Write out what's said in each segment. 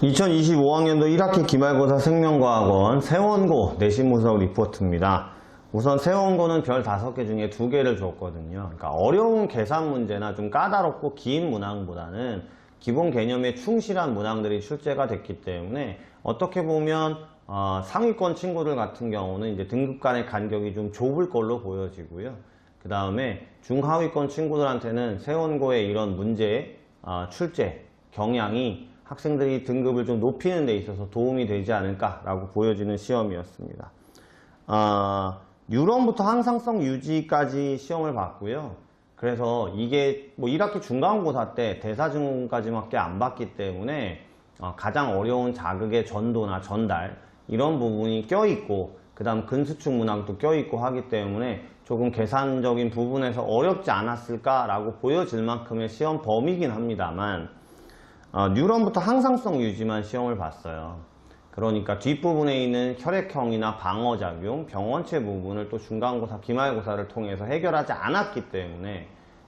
2025학년도 1학기 기말고사 생명과학원 세원고 내신 분석 리포트입니다. 우선 세원고는 별 5개 중에 2개를 줬거든요. 그러니까 어려운 계산 문제나 좀 까다롭고 긴 문항보다는 기본 개념에 충실한 문항들이 출제가 됐기 때문에 어떻게 보면 상위권 친구들 같은 경우는 이제 등급 간의 간격이 좀 좁을 걸로 보여지고요. 그 다음에 중하위권 친구들한테는 세원고의 이런 문제 출제 경향이 학생들이 등급을 좀 높이는 데 있어서 도움이 되지 않을까라고 보여지는 시험이었습니다. 뉴런부터 항상성 유지까지 시험을 봤고요. 그래서 이게 뭐 1학기 중간고사 때 대사증후까지밖에 안 봤기 때문에 가장 어려운 자극의 전도나 전달 이런 부분이 껴있고 그 다음 근수축 문항도 껴있고 하기 때문에 조금 계산적인 부분에서 어렵지 않았을까라고 보여질 만큼의 시험 범위이긴 합니다만 뉴런부터 항상성 유지만 시험을 봤어요. 그러니까 뒷부분에 있는 혈액형이나 방어작용, 병원체 부분을 또 중간고사, 기말고사를 통해서 해결하지 않았기 때문에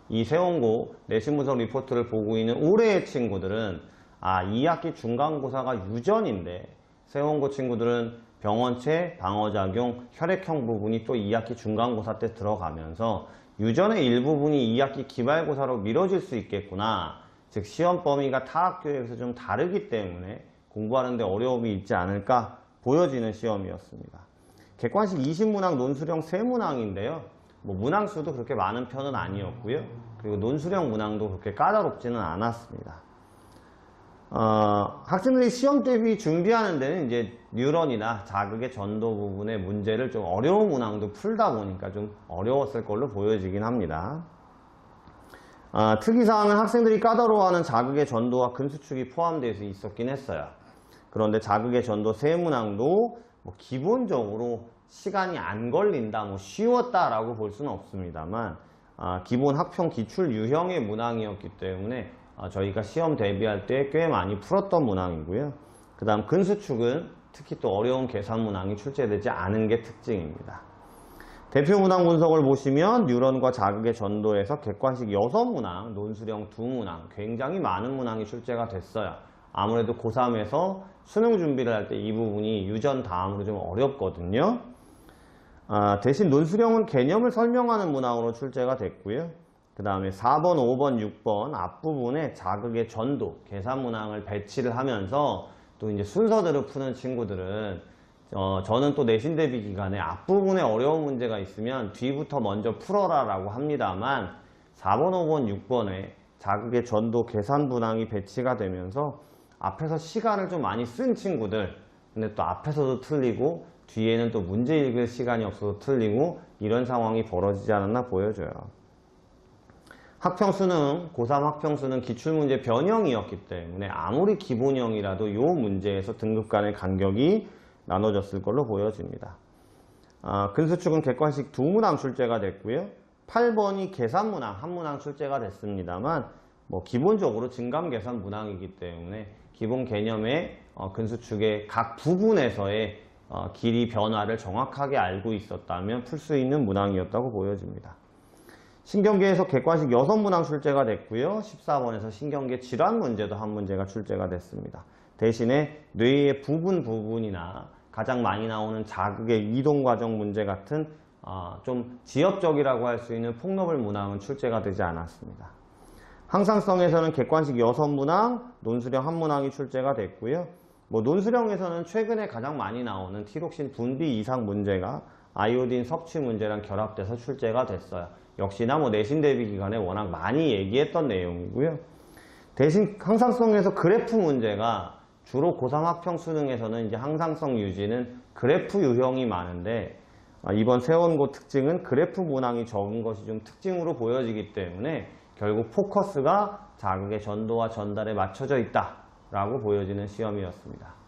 이 세원고 내신 분석 리포트를 보고 있는 올해의 친구들은 2학기 중간고사가 유전인데 세원고 친구들은 병원체, 방어작용, 혈액형 부분이 또 2학기 중간고사 때 들어가면서 유전의 일부분이 2학기 기말고사로 미뤄질 수 있겠구나. 즉 시험 범위가 타 학교에 비해서 좀 다르기 때문에 공부하는 데 어려움이 있지 않을까 보여지는 시험이었습니다. 객관식 20문항 논술형 3문항인데요. 뭐 문항 수도 그렇게 많은 편은 아니었고요. 그리고 논술형 문항도 그렇게 까다롭지는 않았습니다. 학생들이 시험 대비 준비하는 데는 이제 뉴런이나 자극의 전도 부분의 문제를 좀 어려운 문항도 풀다 보니까 좀 어려웠을 걸로 보여지긴 합니다. 특이사항은 학생들이 까다로워하는 자극의 전도와 근수축이 포함되어 있었긴 했어요. 그런데 자극의 전도 3문항도 뭐 기본적으로 시간이 안 걸린다, 뭐 쉬웠다라고 볼 수는 없습니다만 기본 학평 기출 유형의 문항이었기 때문에 저희가 시험 대비할 때 꽤 많이 풀었던 문항이고요. 그 다음 근수축은 특히 또 어려운 계산 문항이 출제되지 않은 게 특징입니다. 대표 문항 분석을 보시면 뉴런과 자극의 전도에서 객관식 6문항, 논술형 2문항, 굉장히 많은 문항이 출제가 됐어요. 아무래도 고3에서 수능 준비를 할 때 이 부분이 유전 다음으로 좀 어렵거든요. 대신 논술형은 개념을 설명하는 문항으로 출제가 됐고요. 그 다음에 4번, 5번, 6번 앞부분에 자극의 전도, 계산 문항을 배치를 하면서 또 이제 순서대로 푸는 친구들은 저는 또 내신 대비 기간에 앞부분에 어려운 문제가 있으면 뒤부터 먼저 풀어라 라고 합니다만 4번, 5번, 6번에 자극의 전도 계산 문항이 배치가 되면서 앞에서 시간을 좀 많이 쓴 친구들 근데 또 앞에서도 틀리고 뒤에는 또 문제 읽을 시간이 없어서 틀리고 이런 상황이 벌어지지 않았나 보여져요. 학평수능, 고3 학평수능 기출문제 변형이었기 때문에 아무리 기본형이라도 이 문제에서 등급 간의 간격이 나눠졌을 걸로 보여집니다. 근수축은 객관식 2문항 출제가 됐고요. 8번이 계산 문항, 1문항 출제가 됐습니다만 뭐 기본적으로 증감 계산 문항이기 때문에 기본 개념의 근수축의 각 부분에서의 길이 변화를 정확하게 알고 있었다면 풀 수 있는 문항이었다고 보여집니다. 신경계에서 객관식 6문항 출제가 됐고요. 14번에서 신경계 질환 문제도 한 문제가 출제가 됐습니다. 대신에 뇌의 부분이나 가장 많이 나오는 자극의 이동 과정 문제 같은 좀 지엽적이라고 할 수 있는 폭넓은 문항은 출제가 되지 않았습니다. 항상성에서는 객관식 6문항, 논술형 1문항이 출제가 됐고요. 뭐 논술형에서는 최근에 가장 많이 나오는 티록신 분비 이상 문제가 아이오딘 섭취 문제랑 결합돼서 출제가 됐어요. 역시나 뭐 내신 대비 기간에 워낙 많이 얘기했던 내용이고요. 대신 항상성에서 그래프 문제가 주로 고3 학평 수능에서는 이제 항상성 유지는 그래프 유형이 많은데 이번 세원고 특징은 그래프 문항이 적은 것이 좀 특징으로 보여지기 때문에 결국 포커스가 자극의 전도와 전달에 맞춰져 있다라고 보여지는 시험이었습니다.